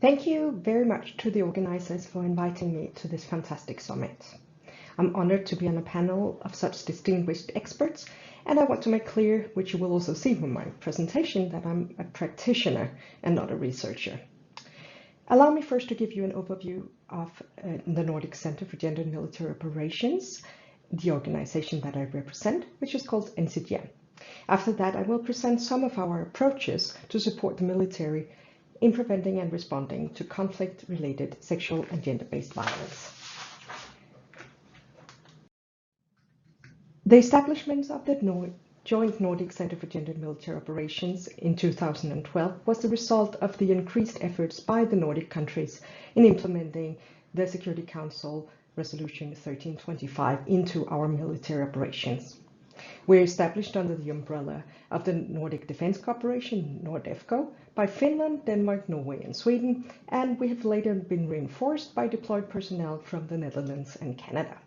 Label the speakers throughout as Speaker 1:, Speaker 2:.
Speaker 1: Thank you very much to the organizers for inviting me to this fantastic summit. I'm honored to be on a panel of such distinguished experts, and I want to make clear, which you will also see from my presentation, that I'm a practitioner and not a researcher. Allow me first to give you an overview of the Nordic Center for Gender and Military Operations, the organization that I represent, which is called NCGM. After that, I will present some of our approaches to support the military in preventing and responding to conflict-related sexual and gender-based violence. The establishment of the Joint Nordic Center for Gender and Military Operations in 2012 was the result of the increased efforts by the Nordic countries in implementing the Security Council Resolution 1325 into our military operations. We're established under the umbrella of the Nordic Defence Cooperation, NORDEFCO, by Finland, Denmark, Norway, and Sweden, and we have later been reinforced by deployed personnel from the Netherlands and Canada.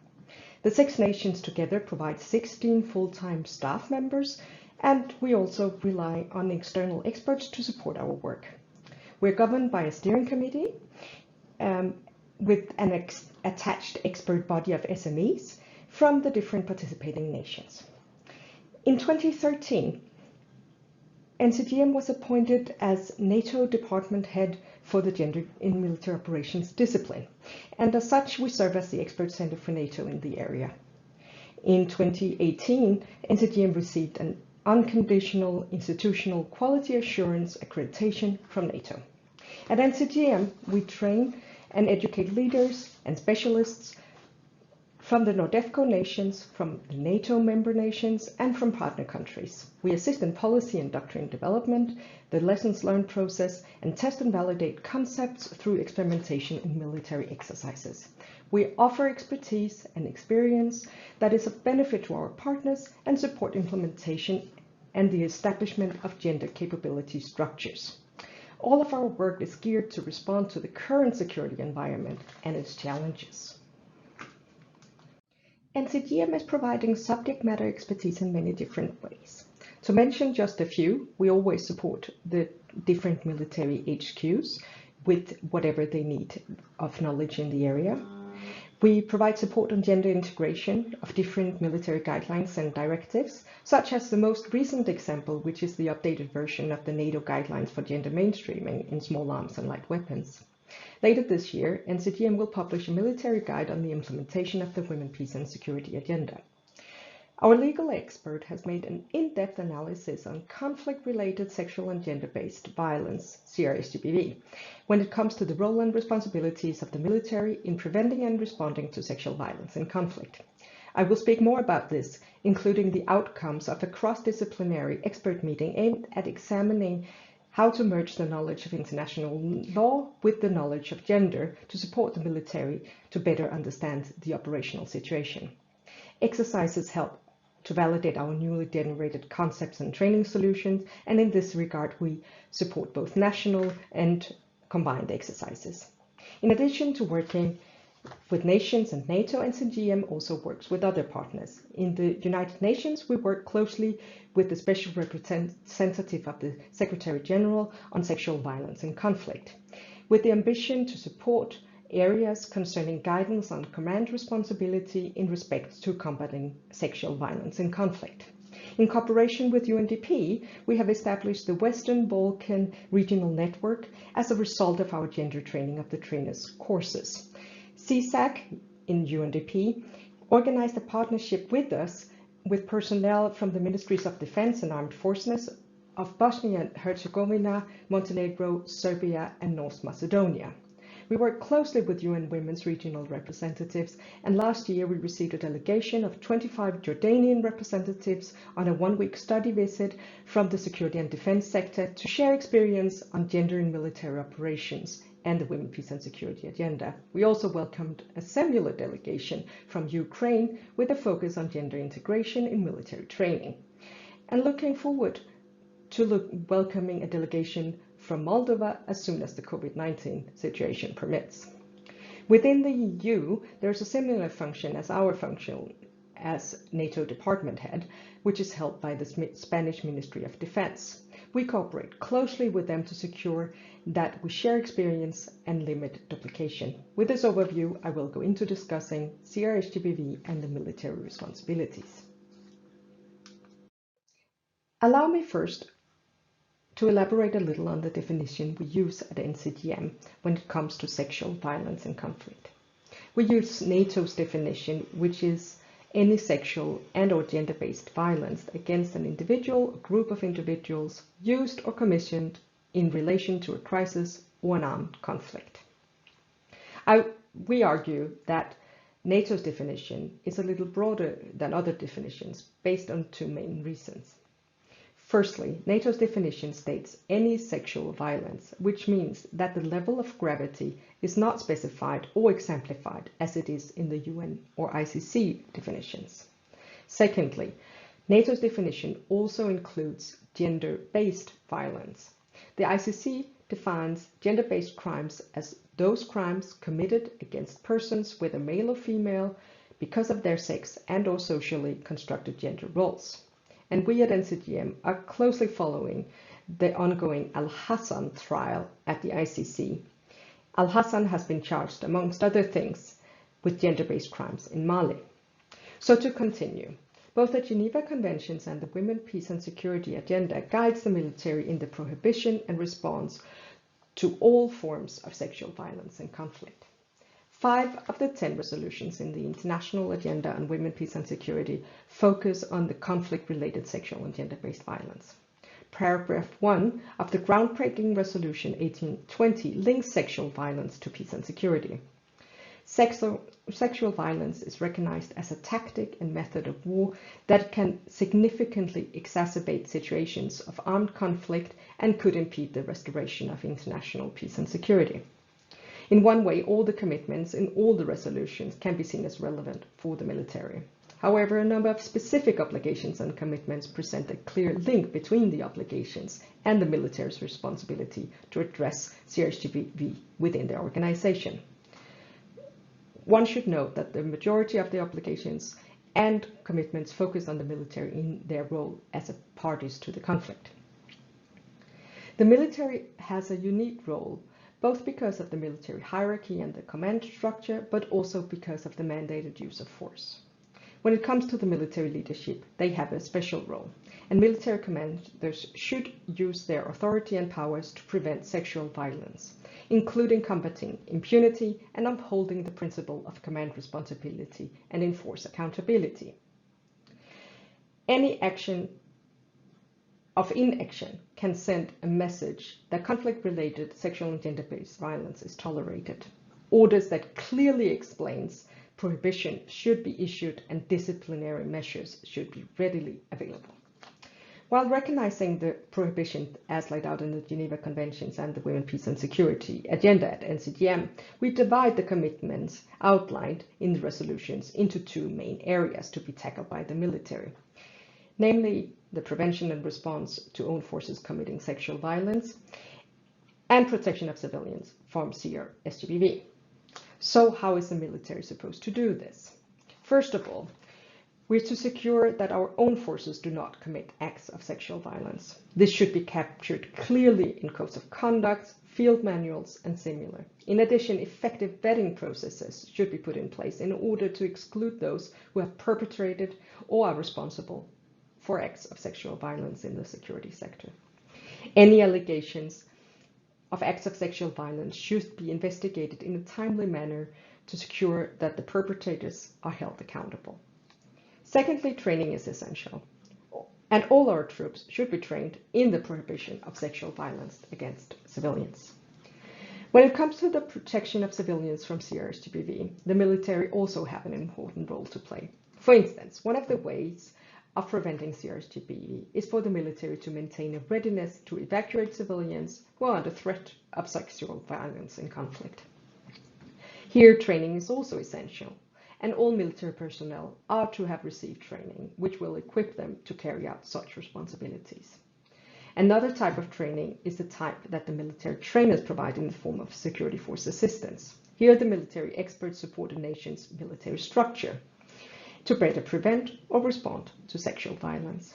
Speaker 1: The 6 nations together provide 16 full-time staff members, and we also rely on external experts to support our work. We're governed by a steering committee with an attached expert body of SMEs from the different participating nations. In 2013, NCGM was appointed as NATO Department Head for the Gender in Military Operations discipline, and as such, we serve as the expert center for NATO in the area. In 2018, NCGM received an unconditional institutional quality assurance accreditation from NATO. At NCGM, we train and educate leaders and specialists from the NORDEFCO nations, from the NATO member nations, and from partner countries. We assist in policy and doctrine development, the lessons learned process, and test and validate concepts through experimentation in military exercises. We offer expertise and experience that is of benefit to our partners and support implementation and the establishment of gender capability structures. All of our work is geared to respond to the current security environment and its challenges. NCGM is providing subject matter expertise in many different ways. To mention just a few, we always support the different military HQs with whatever they need of knowledge in the area. We provide support on gender integration of different military guidelines and directives, such as the most recent example, which is the updated version of the NATO guidelines for gender mainstreaming in small arms and light weapons. Later this year, NCGM will publish a military guide on the implementation of the Women, Peace and Security agenda. Our legal expert has made an in-depth analysis on conflict-related sexual and gender-based violence, CRSGBV, when it comes to the role and responsibilities of the military in preventing and responding to sexual violence in conflict. I will speak more about this, including the outcomes of a cross-disciplinary expert meeting aimed at examining how to merge the knowledge of international law with the knowledge of gender to support the military to better understand the operational situation. Exercises help to validate our newly generated concepts and training solutions, and in this regard, we support both national and combined exercises. In addition to working with nations and NATO, NCGM also works with other partners. In the United Nations, we work closely with the Special Representative of the Secretary General on sexual violence and conflict, with the ambition to support areas concerning guidance on command responsibility in respect to combating sexual violence and conflict. In cooperation with UNDP, we have established the Western Balkan Regional Network as a result of our gender training of the trainers' courses. CSAC in UNDP organized a partnership with us with personnel from the Ministries of Defense and Armed Forces of Bosnia and Herzegovina, Montenegro, Serbia, and North Macedonia. We work closely with UN Women's regional representatives, and last year we received a delegation of 25 Jordanian representatives on a 1-week study visit from the security and defense sector to share experience on gender in military operations and the Women, Peace and Security agenda. We also welcomed a similar delegation from Ukraine with a focus on gender integration in military training. And looking forward to welcoming a delegation from Moldova as soon as the COVID-19 situation permits. Within the EU, there's a similar function as our function as NATO Department Head, which is held by the Spanish Ministry of Defense. We cooperate closely with them to secure that we share experience and limit duplication. With this overview, I will go into discussing CRHTBV and the military responsibilities. Allow me first to elaborate a little on the definition we use at NCGM when it comes to sexual violence and conflict. We use NATO's definition, which is any sexual and/or gender-based violence against an individual or group of individuals used or commissioned in relation to a crisis or an armed conflict. We argue that NATO's definition is a little broader than other definitions based on two main reasons. Firstly, NATO's definition states any sexual violence, which means that the level of gravity is not specified or exemplified as it is in the UN or ICC definitions. Secondly, NATO's definition also includes gender-based violence. The ICC defines gender-based crimes as those crimes committed against persons, whether male or female, because of their sex and/or socially constructed gender roles. And we at NCGM are closely following the ongoing Al-Hassan trial at the ICC. Al-Hassan has been charged, amongst other things, with gender-based crimes in Mali. So to continue, both the Geneva Conventions and the Women, Peace and Security Agenda guides the military in the prohibition and response to all forms of sexual violence and conflict. 5 of the 10 resolutions in the International Agenda on Women, Peace and Security focus on the conflict-related sexual and gender-based violence. Paragraph 1 of the groundbreaking Resolution 1820 links sexual violence to peace and security. Sexual violence is recognized as a tactic and method of war that can significantly exacerbate situations of armed conflict and could impede the restoration of international peace and security. In one way, all the commitments in all the resolutions can be seen as relevant for the military. However, a number of specific obligations and commitments present a clear link between the obligations and the military's responsibility to address CRHTBV within their organization. One should note that the majority of the obligations and commitments focus on the military in their role as parties to the conflict. The military has a unique role, both because of the military hierarchy and the command structure, but also because of the mandated use of force. When it comes to the military leadership, they have a special role, and military commanders should use their authority and powers to prevent sexual violence, including combating impunity and upholding the principle of command responsibility and enforce accountability. Any action of inaction can send a message that conflict-related sexual and gender-based violence is tolerated. Orders that clearly explains prohibition should be issued and disciplinary measures should be readily available. While recognizing the prohibition as laid out in the Geneva Conventions and the Women, Peace and Security Agenda at NCGM, we divide the commitments outlined in the resolutions into 2 main areas to be tackled by the military, namely the prevention and response to own forces committing sexual violence and protection of civilians from CRHTBV. So how is the military supposed to do this? First of all, we're to secure that our own forces do not commit acts of sexual violence. This should be captured clearly in codes of conduct, field manuals, and similar. In addition, effective vetting processes should be put in place in order to exclude those who have perpetrated or are responsible for acts of sexual violence in the security sector. Any allegations of acts of sexual violence should be investigated in a timely manner to secure that the perpetrators are held accountable. Secondly, training is essential, and all our troops should be trained in the prohibition of sexual violence against civilians. When it comes to the protection of civilians from CRHTBV, the military also have an important role to play. For instance, one of the ways of preventing CRHTBV is for the military to maintain a readiness to evacuate civilians who are under threat of sexual violence in conflict. Here, training is also essential, and all military personnel are to have received training, which will equip them to carry out such responsibilities. Another type of training is the type that the military trainers provide in the form of security force assistance. Here, the military experts support a nation's military structure to better prevent or respond to sexual violence.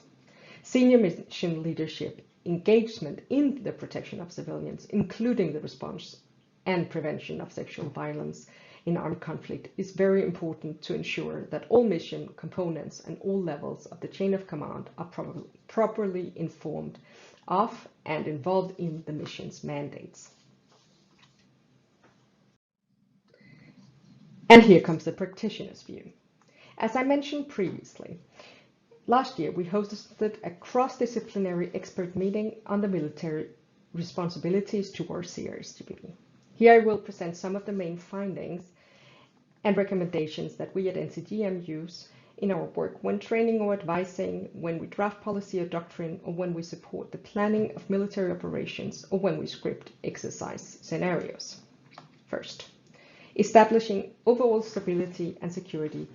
Speaker 1: Senior mission leadership engagement in the protection of civilians, including the response and prevention of sexual violence in armed conflict, is very important to ensure that all mission components and all levels of the chain of command are properly informed of and involved in the mission's mandates. And here comes the practitioner's view. As I mentioned previously, last year we hosted a cross-disciplinary expert meeting on the military responsibilities towards CRSGBV. Here I will present some of the main findings and recommendations that we at NCGM use in our work when training or advising, when we draft policy or doctrine, or when we support the planning of military operations, or when we script exercise scenarios. First, establishing overall stability and security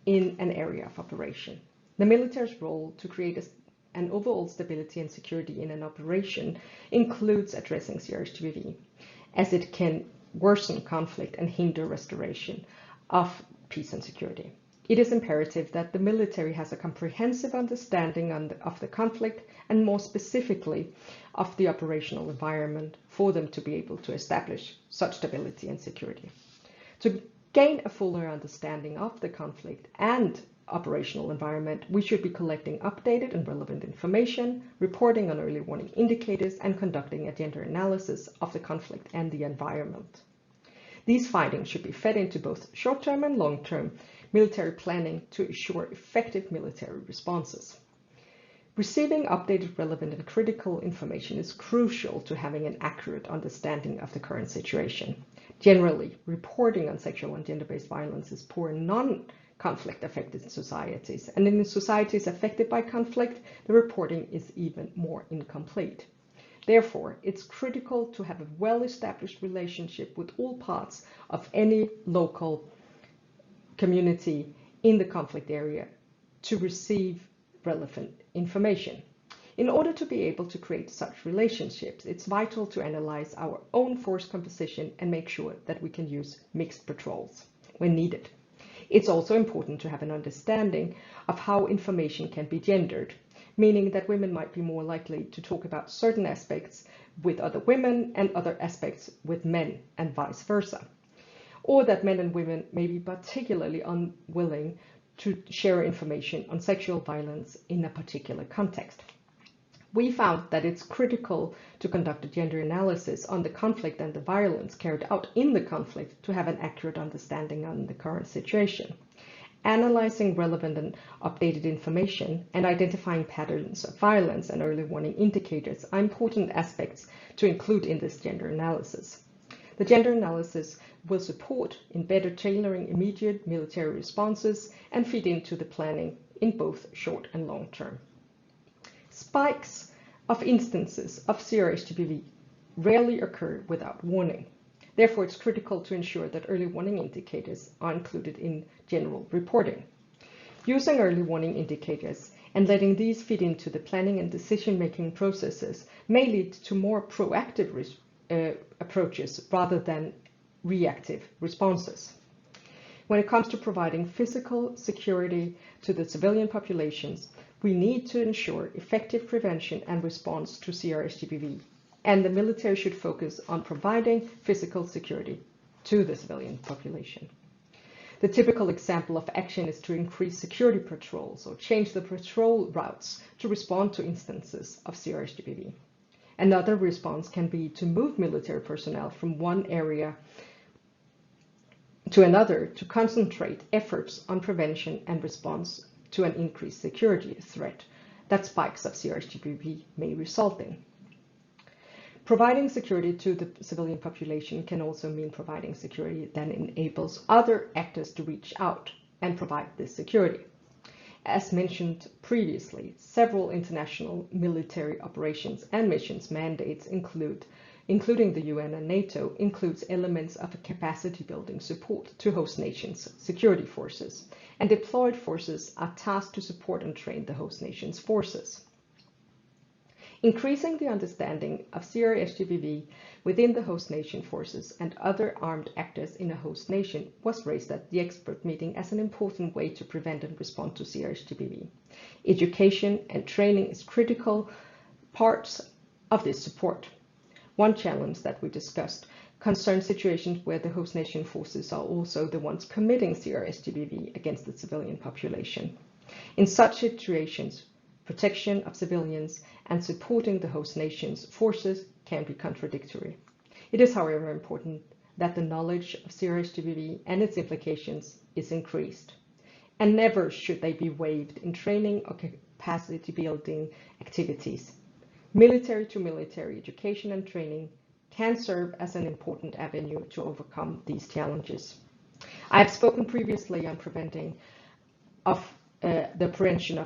Speaker 1: in an area of operation. The military's role to create an overall stability and security in an operation includes addressing CRSGBV, as it can worsen conflict and hinder restoration of peace and security. It is imperative that the military has a comprehensive understanding of the conflict, and more specifically of the operational environment, for them to be able to establish such stability and security. To gain a fuller understanding of the conflict and operational environment, we should be collecting updated and relevant information, reporting on early warning indicators, and conducting a gender analysis of the conflict and the environment. These findings should be fed into both short-term and long-term military planning to ensure effective military responses. Receiving updated, relevant, and critical information is crucial to having an accurate understanding of the current situation. Generally, reporting on sexual and gender-based violence is poor in non-conflict affected societies, and in societies affected by conflict, the reporting is even more incomplete. Therefore, it's critical to have a well-established relationship with all parts of any local community in the conflict area to receive relevant information. In order to be able to create such relationships, it's vital to analyze our own force composition and make sure that we can use mixed patrols when needed. It's also important to have an understanding of how information can be gendered, meaning that women might be more likely to talk about certain aspects with other women and other aspects with men, and vice versa. Or that men and women may be particularly unwilling to share information on sexual violence in a particular context. We found that it's critical to conduct a gender analysis on the conflict and the violence carried out in the conflict to have an accurate understanding on the current situation. Analyzing relevant and updated information and identifying patterns of violence and early warning indicators are important aspects to include in this gender analysis. The gender analysis will support in better tailoring immediate military responses and feed into the planning in both short and long term. Spikes of instances of CRSGBV rarely occur without warning. Therefore, it's critical to ensure that early warning indicators are included in general reporting. Using early warning indicators and letting these feed into the planning and decision-making processes may lead to more proactive approaches rather than reactive responses. When it comes to providing physical security to the civilian populations, we need to ensure effective prevention and response to CRSGBV, and the military should focus on providing physical security to the civilian population. The typical example of action is to increase security patrols or change the patrol routes to respond to instances of CRSGBV. Another response can be to move military personnel from one area to another to concentrate efforts on prevention and response to an increased security threat that spikes of CRSGBV may result in. Providing security to the civilian population can also mean providing security that enables other actors to reach out and provide this security. As mentioned previously, several international military operations and missions mandates including the UN and NATO, includes elements of a capacity building support to host nations' security forces, and deployed forces are tasked to support and train the host nation's forces. Increasing the understanding of CRSGBV within the host nation forces and other armed actors in a host nation was raised at the expert meeting as an important way to prevent and respond to CRSGBV. Education and training is critical parts of this support. One challenge that we discussed concerns situations where the host nation forces are also the ones committing CRS-GBV against the civilian population. In such situations, protection of civilians and supporting the host nation's forces can be contradictory. It is, however, important that the knowledge of CRS-GBV and its implications is increased, and never should they be waived in training or capacity building activities. Military-to-military education and training can serve as an important avenue to overcome these challenges. I have spoken previously on prevention of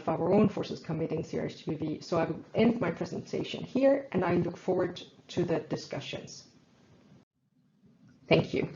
Speaker 1: our own forces committing CRS-GBV, so I will end my presentation here, and I look forward to the discussions. Thank you.